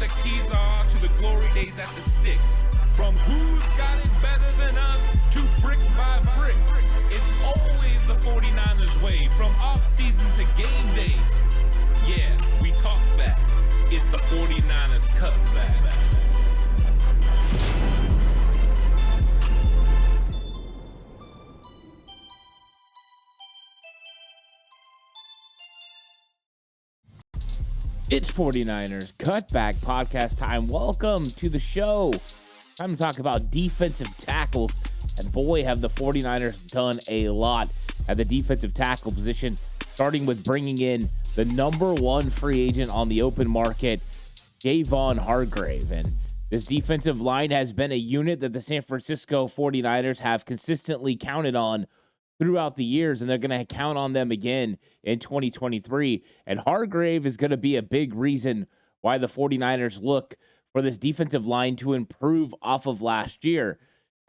the keys are to the glory days at the stick. From who's got it better than us to brick by brick. It's always the 49ers way, from off-season to game day. Yeah, we talk back. It's the 49ers Cutback. It's 49ers Cutback Podcast time. Welcome to the show. Time to talk about defensive tackles. And boy, have the 49ers done a lot at the defensive tackle position, starting with bringing in the number one free agent on the open market, Javon Hargrave. And this defensive line has been a unit that the San Francisco 49ers have consistently counted on throughout the years, and they're going to count on them again in 2023. And Hargrave is going to be a big reason why the 49ers look for this defensive line to improve off of last year.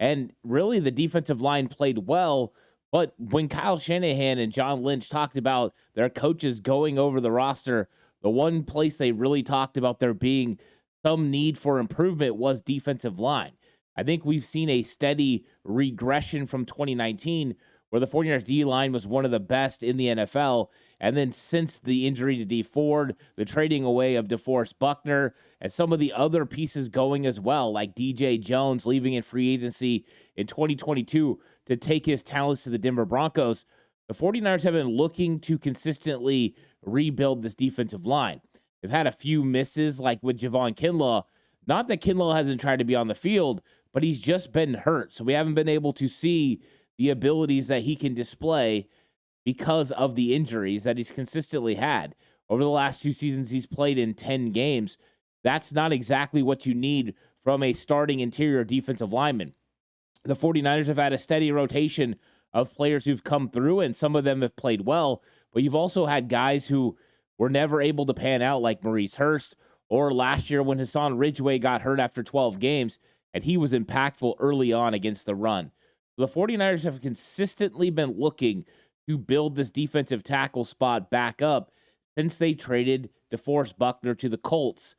And really, the defensive line played well, but when Kyle Shanahan and John Lynch talked about their coaches going over the roster, the one place they really talked about there being some need for improvement was defensive line. I think we've seen a steady regression from 2019, where the 49ers D-line was one of the best in the NFL. And then since the injury to Dee Ford, the trading away of DeForest Buckner, and some of the other pieces going as well, like DJ Jones leaving in free agency in 2022 to take his talents to the Denver Broncos, the 49ers have been looking to consistently rebuild this defensive line. They've had a few misses, like with Javon Kinlaw. Not that Kinlaw hasn't tried to be on the field, but he's just been hurt. So we haven't been able to see the abilities that he can display because of the injuries that he's consistently had. Over the last 2 seasons, he's played in 10 games. That's not exactly what you need from a starting interior defensive lineman. The 49ers have had a steady rotation of players who've come through, and some of them have played well, but you've also had guys who were never able to pan out, like Maurice Hurst, or last year when Hassan Ridgeway got hurt after 12 games, and he was impactful early on against the run. The 49ers have consistently been looking to build this defensive tackle spot back up since they traded DeForest Buckner to the Colts.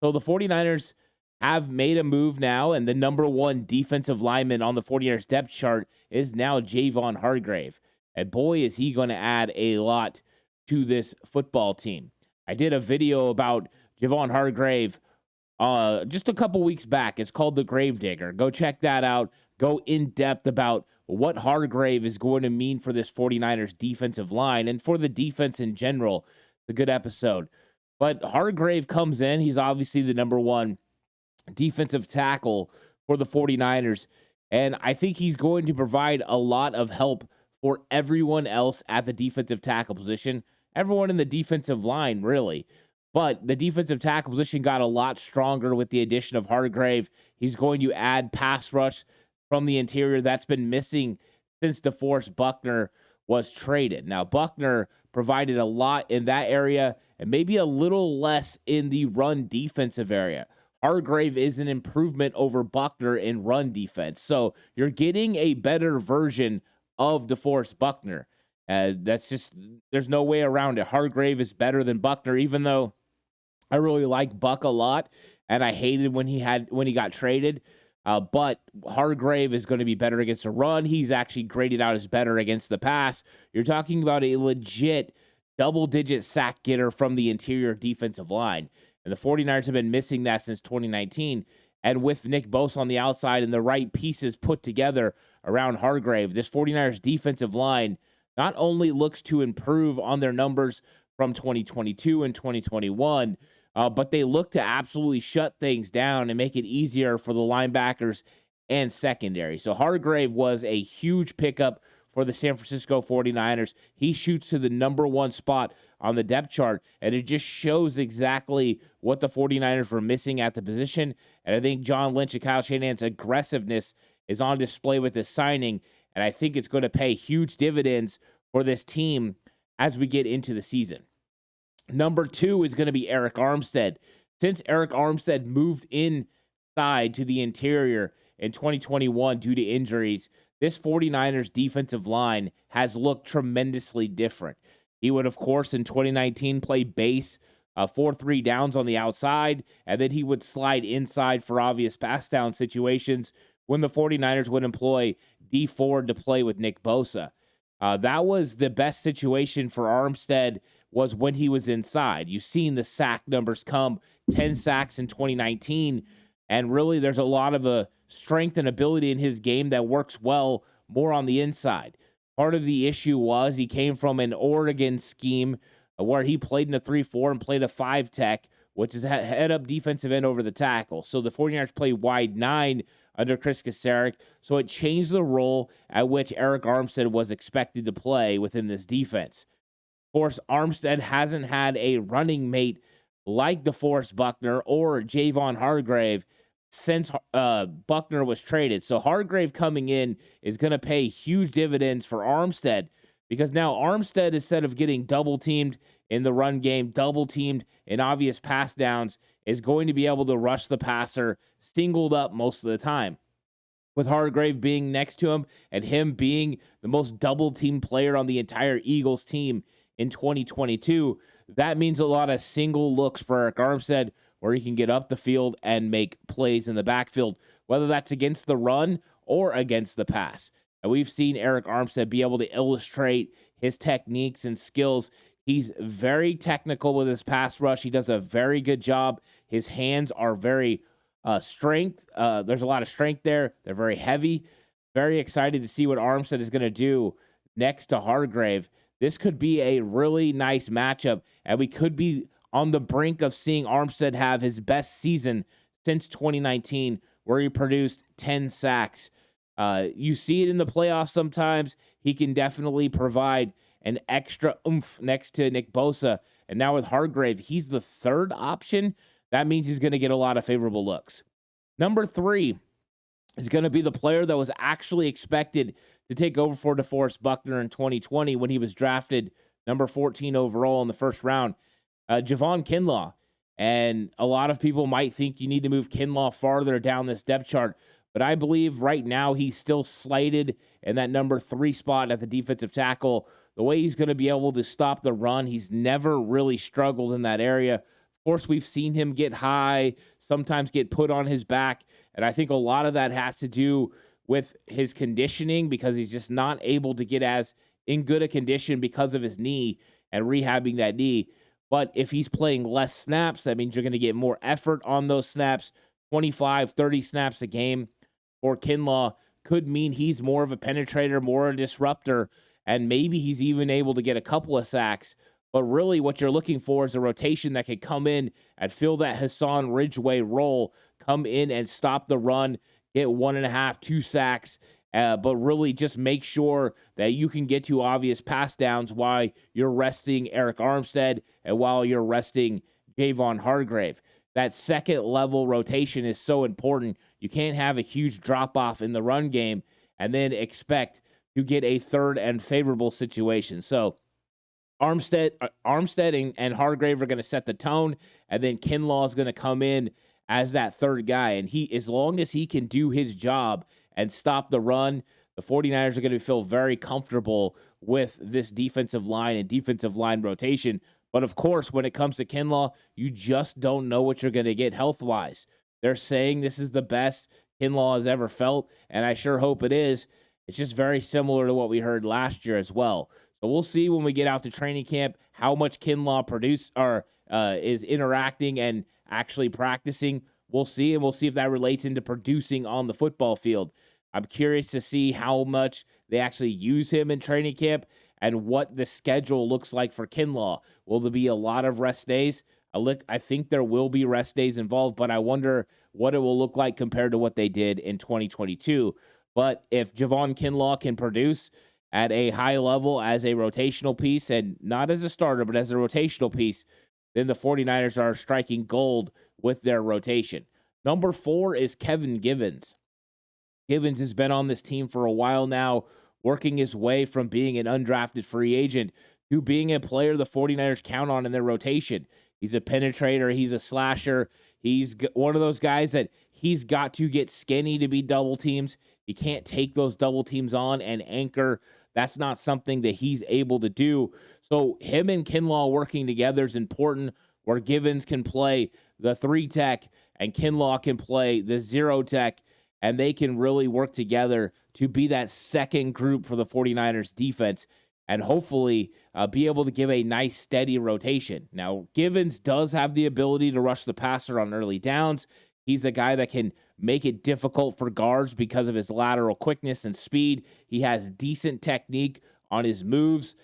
So the 49ers have made a move now, and the number one defensive lineman on the 49ers depth chart is now Javon Hargrave. And boy, is he going to add a lot to this football team. I did a video about Javon Hargrave just a couple weeks back. It's called The Gravedigger. Go check that out. Go in depth about what Hargrave is going to mean for this 49ers defensive line and for the defense in general. It's a good episode. But Hargrave comes in. He's obviously the number one defensive tackle for the 49ers. And I think he's going to provide a lot of help for everyone else at the defensive tackle position. Everyone in the defensive line, really. But the defensive tackle position got a lot stronger with the addition of Hargrave. He's going to add pass rush from the interior that's been missing since DeForest Buckner was traded. Now, Buckner provided a lot in that area and maybe a little less in the run defensive area. Hargrave is an improvement over Buckner in run defense. So you're getting a better version of DeForest Buckner. That's just, there's no way around it. Hargrave is better than Buckner, even though I really like Buck a lot, and I hated when he got traded. But Hargrave is going to be better against the run. He's actually graded out as better against the pass. You're talking about a legit double-digit sack getter from the interior defensive line. And the 49ers have been missing that since 2019. And with Nick Bosa on the outside and the right pieces put together around Hargrave, this 49ers defensive line not only looks to improve on their numbers from 2022 and 2021, but they look to absolutely shut things down and make it easier for the linebackers and secondary. So Hargrave was a huge pickup for the San Francisco 49ers. He shoots to the number one spot on the depth chart, and it just shows exactly what the 49ers were missing at the position. And I think John Lynch and Kyle Shanahan's aggressiveness is on display with this signing, and I think it's going to pay huge dividends for this team as we get into the season. Number 2 is going to be Arik Armstead. Since Arik Armstead moved inside to the interior in 2021 due to injuries, this 49ers defensive line has looked tremendously different. He would, of course, in 2019 play base 4-3 downs on the outside, and then he would slide inside for obvious pass down situations when the 49ers would employ D Ford to play with Nick Bosa. That was the best situation for Armstead, was when he was inside. You've seen the sack numbers come, 10 sacks in 2019, and really there's a lot of strength and ability in his game that works well more on the inside. Part of the issue was he came from an Oregon scheme where he played in a 3-4 and played a 5 tech, which is head up defensive end over the tackle. So the 49ers played wide 9 under Chris Kasarik, so it changed the role at which Eric Armstead was expected to play within this defense. Of course, Armstead hasn't had a running mate like DeForest Buckner or Javon Hargrave since Buckner was traded. So Hargrave coming in is going to pay huge dividends for Armstead, because now Armstead, instead of getting double-teamed in the run game, double-teamed in obvious pass downs, is going to be able to rush the passer singled up most of the time. With Hargrave being next to him and him being the most double-teamed player on the entire Eagles team in 2022, that means a lot of single looks for Eric Armstead, where he can get up the field and make plays in the backfield, whether that's against the run or against the pass. And we've seen Eric Armstead be able to illustrate his techniques and skills. He's very technical with his pass rush. He does a very good job. His hands are very strength. There's a lot of strength there. They're very heavy. Very excited to see what Armstead is going to do next to Hargrave. This could be a really nice matchup, and we could be on the brink of seeing Armstead have his best season since 2019, where he produced 10 sacks. You see it in the playoffs sometimes. He can definitely provide an extra oomph next to Nick Bosa. And now with Hargrave, he's the third option. That means he's going to get a lot of favorable looks. Number 3 is going to be the player that was actually expected to take over for DeForest Buckner in 2020 when he was drafted number 14 overall in the first round, Javon Kinlaw. And a lot of people might think you need to move Kinlaw farther down this depth chart, but I believe right now he's still slated in that number 3 spot at the defensive tackle. The way he's going to be able to stop the run, he's never really struggled in that area. Of course, we've seen him get high, sometimes get put on his back, and I think a lot of that has to do with his conditioning, because he's just not able to get as in good a condition because of his knee and rehabbing that knee. But if he's playing less snaps, that means you're going to get more effort on those snaps. 25, 30 snaps a game for Kinlaw could mean he's more of a penetrator, more a disruptor, and maybe he's even able to get a couple of sacks. But really what you're looking for is a rotation that could come in and fill that Hassan Ridgeway role, come in and stop the run, get 1.5, 2 sacks, but really just make sure that you can get to obvious pass downs while you're resting Eric Armstead and while you're resting Javon Hargrave. That second level rotation is so important. You can't have a huge drop off in the run game and then expect to get a third and favorable situation. So Armstead and Hargrave are going to set the tone, and then Kinlaw is going to come in as that third guy. And as long as he can do his job and stop the run, the 49ers are going to feel very comfortable with this defensive line and defensive line rotation. But of course, when it comes to Kinlaw, you just don't know what you're going to get health-wise. They're saying this is the best Kinlaw has ever felt, and I sure hope it is. It's just very similar to what we heard last year as well. So we'll see when we get out to training camp how much Kinlaw is interacting and actually practicing. We'll see, and we'll see if that relates into producing on the football field. I'm curious to see how much they actually use him in training camp and what the schedule looks like for Kinlaw. Will there be a lot of rest days? I think there will be rest days involved, but I wonder what it will look like compared to what they did in 2022. But if Javon Kinlaw can produce at a high level as a rotational piece, and not as a starter, but as a rotational piece, then the 49ers are striking gold with their rotation. Number 4 is Kevin Givens. Givens has been on this team for a while now, working his way from being an undrafted free agent to being a player the 49ers count on in their rotation. He's a penetrator. He's a slasher. He's one of those guys that he's got to get skinny to be double teams. He can't take those double teams on and anchor. That's not something that he's able to do. So him and Kinlaw working together is important. where Givens can play the 3 tech and Kinlaw can play the 0 tech, and they can really work together to be that second group for the 49ers defense and hopefully be able to give a nice, steady rotation. Now, Givens does have the ability to rush the passer on early downs. He's a guy that can make it difficult for guards because of his lateral quickness and speed. He has decent technique on his moves.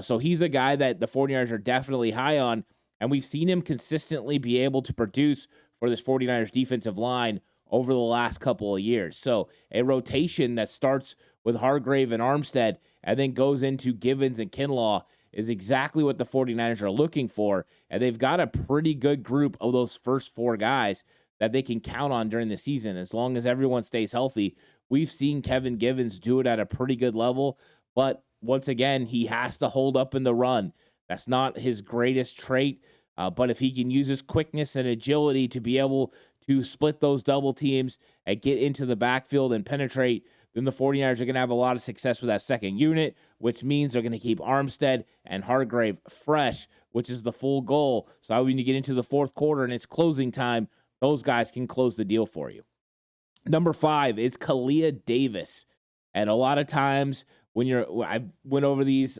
So he's a guy that the 49ers are definitely high on, and we've seen him consistently be able to produce for this 49ers defensive line over the last couple of years. So a rotation that starts with Hargrave and Armstead and then goes into Givens and Kinlaw is exactly what the 49ers are looking for, and they've got a pretty good group of those first 4 guys that they can count on during the season as long as everyone stays healthy. We've seen Kevin Givens do it at a pretty good level, but once again, he has to hold up in the run. That's not his greatest trait, but if he can use his quickness and agility to be able to split those double teams and get into the backfield and penetrate, then the 49ers are going to have a lot of success with that second unit, which means they're going to keep Armstead and Hargrave fresh, which is the full goal. So when you get into the fourth quarter and it's closing time, those guys can close the deal for you. Number 5 is Kalia Davis. And a lot of times I went over these,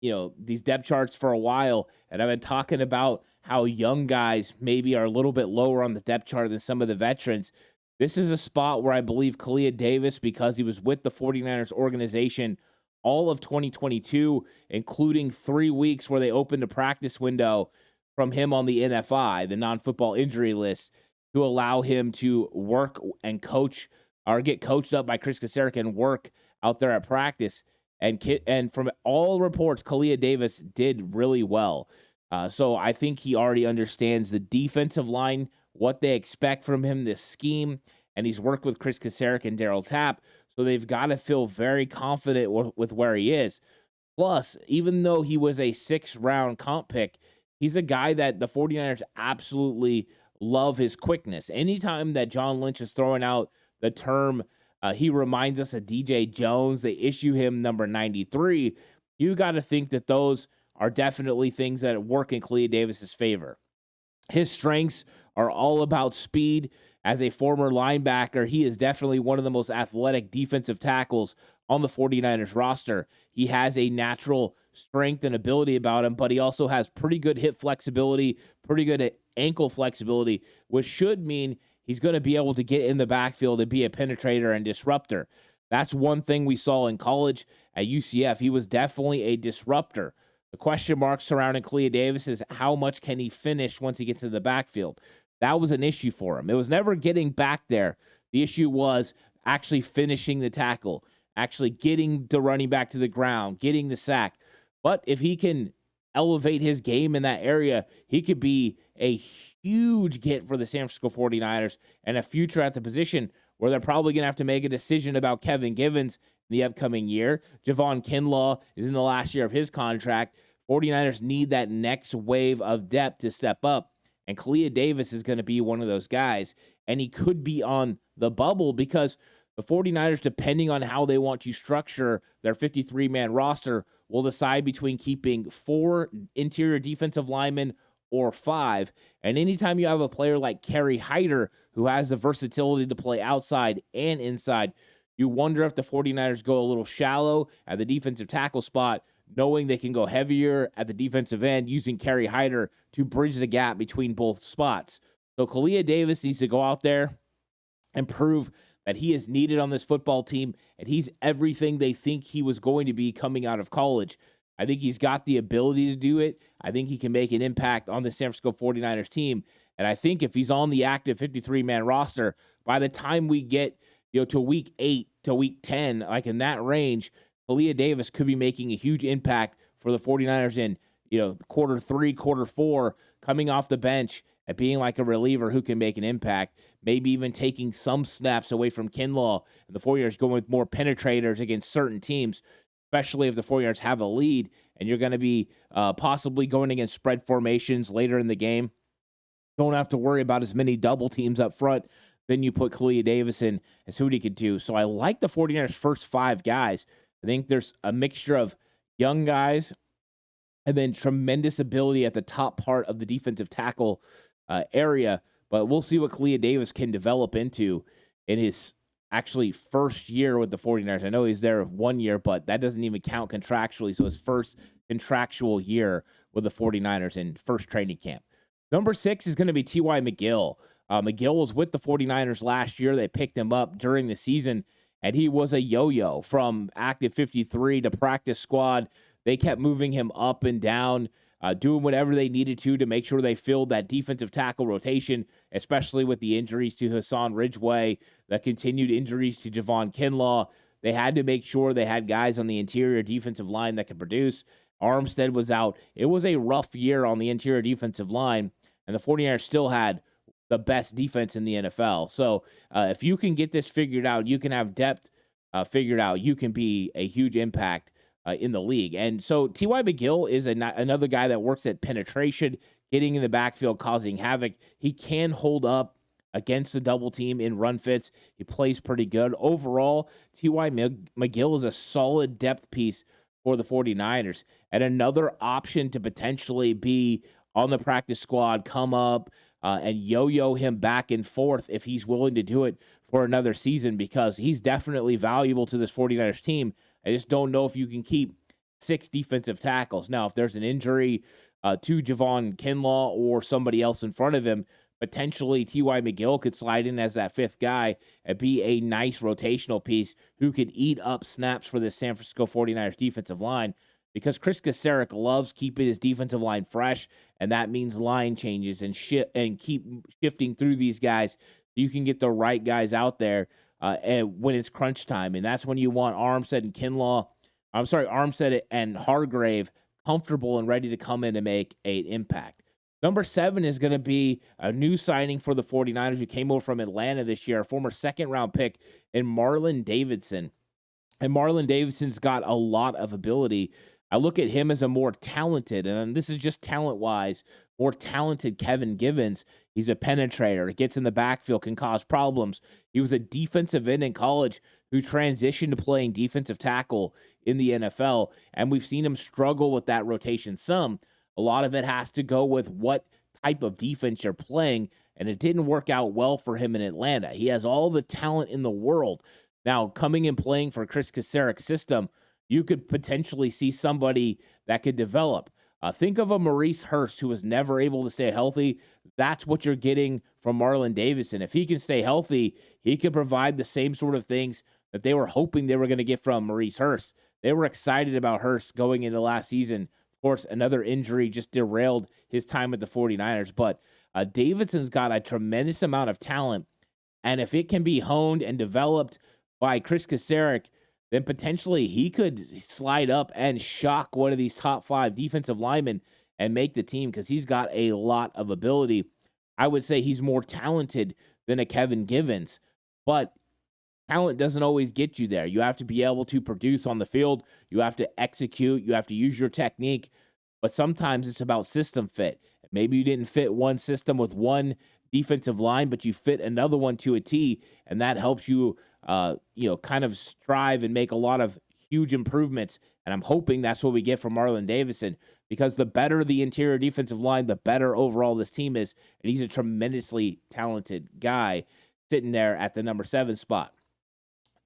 these depth charts for a while, and I've been talking about how young guys maybe are a little bit lower on the depth chart than some of the veterans. This is a spot where I believe Kalia Davis, because he was with the 49ers organization all of 2022, including 3 weeks where they opened a practice window from him on the NFI, the non-football injury list, to allow him to work and coach or get coached up by Chris Kacerek and work out there at practice. And from all reports, Kalia Davis did really well. So I think he already understands the defensive line, what they expect from him, this scheme, and he's worked with Chris Kacerek and Darryl Tapp, so they've got to feel very confident with where he is. Plus, even though he was a 6th-round comp pick, he's a guy that the 49ers absolutely love his quickness. Anytime that John Lynch is throwing out the term, he reminds us of DJ Jones, they issue him number 93, you got to think that those are definitely things that work in Kalia Davis's favor. His strengths are all about speed. As a former linebacker, he is definitely one of the most athletic defensive tackles on the 49ers roster. He has a natural strength and ability about him, but he also has pretty good hip flexibility, pretty good ankle flexibility, which should mean he's going to be able to get in the backfield and be a penetrator and disruptor. That's one thing we saw in college at UCF. He was definitely a disruptor. The question mark surrounding Kalia Davis is how much can he finish once he gets into the backfield. That was an issue for him. It was never getting back there. The issue was actually finishing the tackle, actually getting the running back to the ground, getting the sack. But if he can elevate his game in that area, he could be a huge get for the San Francisco 49ers and a future at the position where they're probably going to have to make a decision about Kevin Givens in the upcoming year. Javon Kinlaw is in the last year of his contract. 49ers need that next wave of depth to step up, and Kalia Davis is going to be one of those guys, and he could be on the bubble because the 49ers, depending on how they want to structure their 53-man roster, will decide between keeping 4 interior defensive linemen or 5. And anytime you have a player like Kerry Hyder, who has the versatility to play outside and inside, you wonder if the 49ers go a little shallow at the defensive tackle spot, knowing they can go heavier at the defensive end using Kerry Hyder to bridge the gap between both spots. So Kalia Davis needs to go out there and prove that he is needed on this football team, and he's everything they think he was going to be coming out of college. I think he's got the ability to do it. I think he can make an impact on the San Francisco 49ers team. And I think if he's on the active 53-man roster, by the time we get to week 8 to week 10, like in that range, Kalia Davis could be making a huge impact for the 49ers in quarter 3, quarter 4, coming off the bench and being like a reliever who can make an impact, maybe even taking some snaps away from Kinlaw, and the 49ers going with more penetrators against certain teams, especially if the 49ers have a lead and you're going to be possibly going against spread formations later in the game. Don't have to worry about as many double teams up front. Then you put Kalia Davis in and see what he could do. So I like the 49ers' first 5 guys. I think there's a mixture of young guys and then tremendous ability at the top part of the defensive tackle area. But we'll see what Kalia Davis can develop into in his actually first year with the 49ers. I know he's there 1 year, but that doesn't even count contractually. So his first contractual year with the 49ers in first training camp. Number 6 is going to be T.Y. McGill. McGill was with the 49ers last year. They picked him up during the season, and he was a yo-yo from active 53 to practice squad. They kept moving him up and down, doing whatever they needed to make sure they filled that defensive tackle rotation, especially with the injuries to Hassan Ridgeway, the continued injuries to Javon Kinlaw. They had to make sure they had guys on the interior defensive line that could produce. Armstead was out. It was a rough year on the interior defensive line, and the 49ers still had the best defense in the NFL. So if you can get this figured out, you can have depth figured out, you can be a huge impact in the league. And so T.Y. McGill is another guy that works at penetration, getting in the backfield, causing havoc. He can hold up against the double team in run fits. He plays pretty good. Overall, T.Y. McGill is a solid depth piece for the 49ers and another option to potentially be on the practice squad, come up and yo-yo him back and forth if he's willing to do it for another season, because he's definitely valuable to this 49ers team. I just don't know if you can keep 6 defensive tackles. Now, if there's an injury to Javon Kinlaw or somebody else in front of him, potentially T.Y. McGill could slide in as that 5th guy and be a nice rotational piece who could eat up snaps for the San Francisco 49ers defensive line, because Chris Kaserik loves keeping his defensive line fresh, and that means line changes and keep shifting through these guys so you can get the right guys out there and when it's crunch time. And that's when you want Armstead and Hargrave comfortable and ready to come in and make an impact. Number 7 is going to be a new signing for the 49ers who came over from Atlanta this year, a former second-round pick in Marlon Davidson. And Marlon Davidson's got a lot of ability. I look at him as a more talented, and this is just talent-wise, more talented Kevin Givens. He's a penetrator, gets in the backfield, can cause problems. He was a defensive end in college who transitioned to playing defensive tackle in the NFL, and we've seen him struggle with that rotation some. A lot of it has to go with what type of defense you're playing, and it didn't work out well for him in Atlanta. He has all the talent in the world. Now, coming and playing for Chris Kaserik's system, you could potentially see somebody that could develop. Think of a Maurice Hurst who was never able to stay healthy. That's what you're getting from Marlon Davidson. If he can stay healthy, he could provide the same sort of things that they were hoping they were going to get from Maurice Hurst. They were excited about Hurst going into last season. Of course, another injury just derailed his time at the 49ers. But Davidson's got a tremendous amount of talent. And if it can be honed and developed by Chris Kaserik, then potentially he could slide up and shock one of these top 5 defensive linemen and make the team, because he's got a lot of ability. I would say he's more talented than a Kevin Givens, but talent doesn't always get you there. You have to be able to produce on the field. You have to execute. You have to use your technique, but sometimes it's about system fit. Maybe you didn't fit one system with one defensive line, but you fit another one to a T, and that helps you kind of strive and make a lot of huge improvements. And I'm hoping that's what we get from Marlon Davidson, because the better the interior defensive line, the better overall this team is. And he's a tremendously talented guy sitting there at the number 7 spot.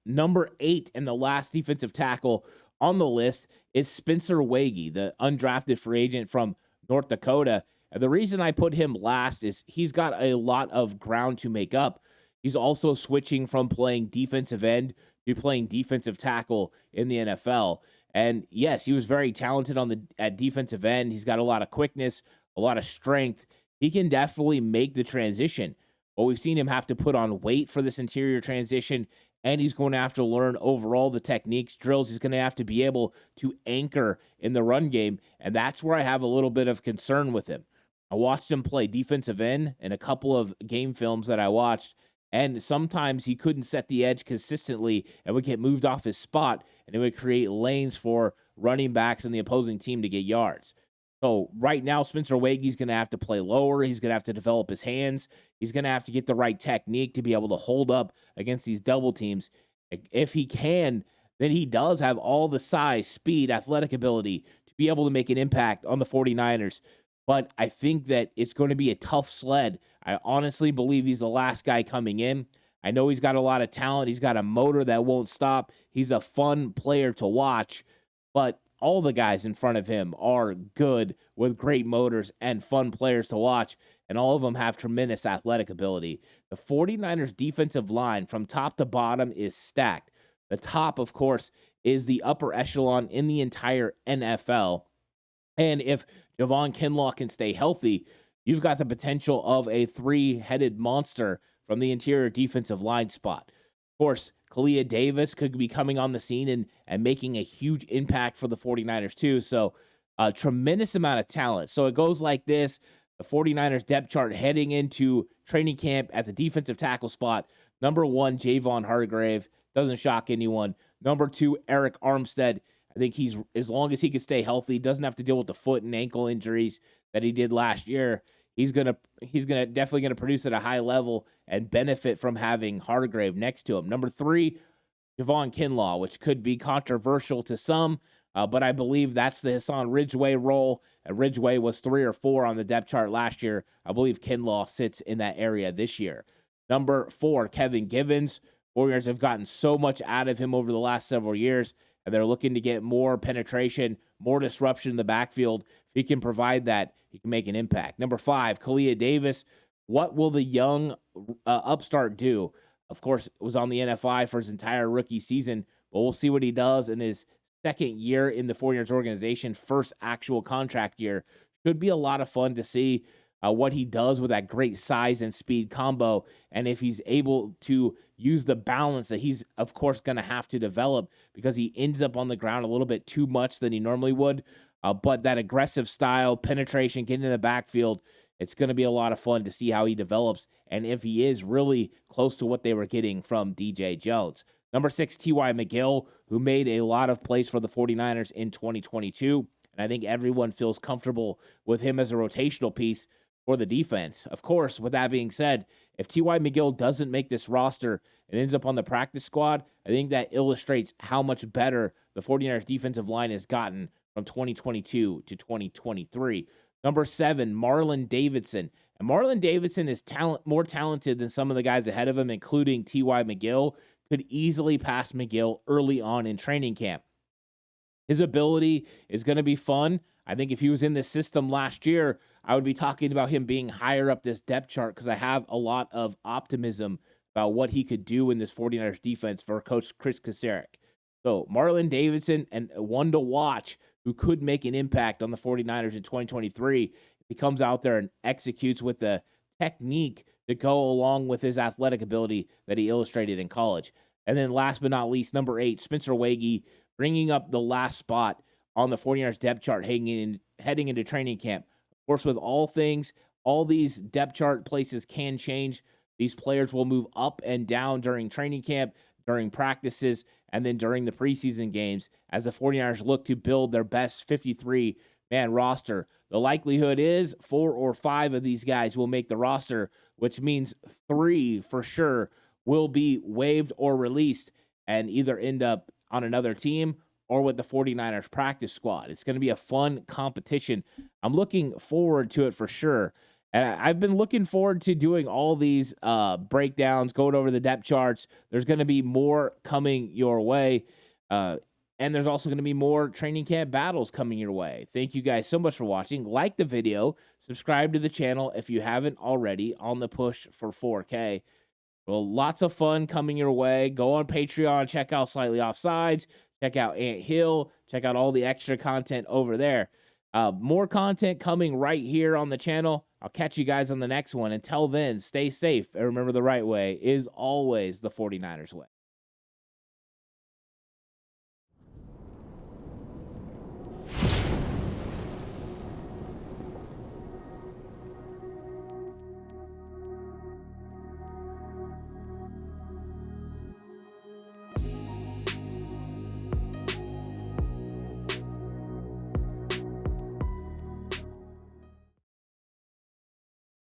Number 8 and the last defensive tackle on the list is Spencer Wagee, the undrafted free agent from North Dakota. And the reason I put him last is he's got a lot of ground to make up. He's also switching from playing defensive end to playing defensive tackle in the NFL. And yes, he was very talented at defensive end. He's got a lot of quickness, a lot of strength. He can definitely make the transition. But we've seen him have to put on weight for this interior transition, and he's going to have to learn overall the techniques, drills. He's going to have to be able to anchor in the run game, and that's where I have a little bit of concern with him. I watched him play defensive end in a couple of game films that I watched, and sometimes he couldn't set the edge consistently and would get moved off his spot, and it would create lanes for running backs and the opposing team to get yards. So right now, Spencer Wagee's going to have to play lower. He's going to have to develop his hands. He's going to have to get the right technique to be able to hold up against these double teams. If he can, then he does have all the size, speed, athletic ability to be able to make an impact on the 49ers. But I think that it's going to be a tough sled. I honestly believe he's the last guy coming in. I know he's got a lot of talent. He's got a motor that won't stop. He's a fun player to watch, but all the guys in front of him are good with great motors and fun players to watch, and all of them have tremendous athletic ability. The 49ers defensive line from top to bottom is stacked. The top, of course, is the upper echelon in the entire NFL. And if Javon Kinlaw can stay healthy, you've got the potential of a three-headed monster from the interior defensive line spot. Of course, Kalia Davis could be coming on the scene and making a huge impact for the 49ers too. So a tremendous amount of talent. So it goes like this. The 49ers depth chart heading into training camp at the defensive tackle spot. Number 1, Javon Hargrave. Doesn't shock anyone. Number 2, Eric Armstead. I think he's, as long as he can stay healthy, doesn't have to deal with the foot and ankle injuries that he did last year. He's definitely gonna produce at a high level and benefit from having Hargrave next to him. Number 3, Javon Kinlaw, which could be controversial to some, but I believe that's the Hassan Ridgeway role. Ridgeway was 3 or 4 on the depth chart last year. I believe Kinlaw sits in that area this year. Number 4, Kevin Givens. Warriors have gotten so much out of him over the last several years, and they're looking to get more penetration, more disruption in the backfield. If he can provide that, he can make an impact. Number 5, Kalia Davis. What will the young upstart do? Of course, was on the NFI for his entire rookie season, but we'll see what he does in his second year in the 49ers organization, first actual contract year. Should be a lot of fun to see what he does with that great size and speed combo, and if he's able to use the balance that he's, of course, going to have to develop because he ends up on the ground a little bit too much than he normally would. But that aggressive style, penetration, getting in the backfield, it's going to be a lot of fun to see how he develops and if he is really close to what they were getting from DJ Jones. Number 6, T.Y. McGill, who made a lot of plays for the 49ers in 2022, and I think everyone feels comfortable with him as a rotational piece for the defense. Of course, with that being said, if T.Y. McGill doesn't make this roster and ends up on the practice squad, I think that illustrates how much better the 49ers defensive line has gotten from 2022 to 2023. Number 7, Marlon Davidson. And Marlon Davidson is more talented than some of the guys ahead of him, including T.Y. McGill, could easily pass McGill early on in training camp. His ability is going to be fun. I think if he was in this system last year, I would be talking about him being higher up this depth chart because I have a lot of optimism about what he could do in this 49ers defense for Coach Chris Kaczmarek. So Marlon Davidson, and one to watch who could make an impact on the 49ers in 2023 if he comes out there and executes with the technique to go along with his athletic ability that he illustrated in college. And then last but not least, number 8, Spencer Wagee, bringing up the last spot on the 49ers depth chart heading into training camp. Of course, with all things, all these depth chart places can change. These players will move up and down during training camp, during practices, and then during the preseason games as the 49ers look to build their best 53-man roster. The likelihood is 4 or 5 of these guys will make the roster, which means 3 for sure will be waived or released and either end up on another team or with the 49ers practice squad. It's going to be a fun competition. I'm looking forward to it for sure. And I've been looking forward to doing all these breakdowns, going over the depth charts. There's going to be more coming your way. And there's also going to be more training camp battles coming your way. Thank you guys so much for watching. Like the video. Subscribe to the channel if you haven't already on the push for 4K. Well, lots of fun coming your way. Go on Patreon. Check out Slightly Offsides. Check out Ant Hill. Check out all the extra content over there. More content coming right here on the channel. I'll catch you guys on the next one. Until then, stay safe. And remember, the right way is always the 49ers way.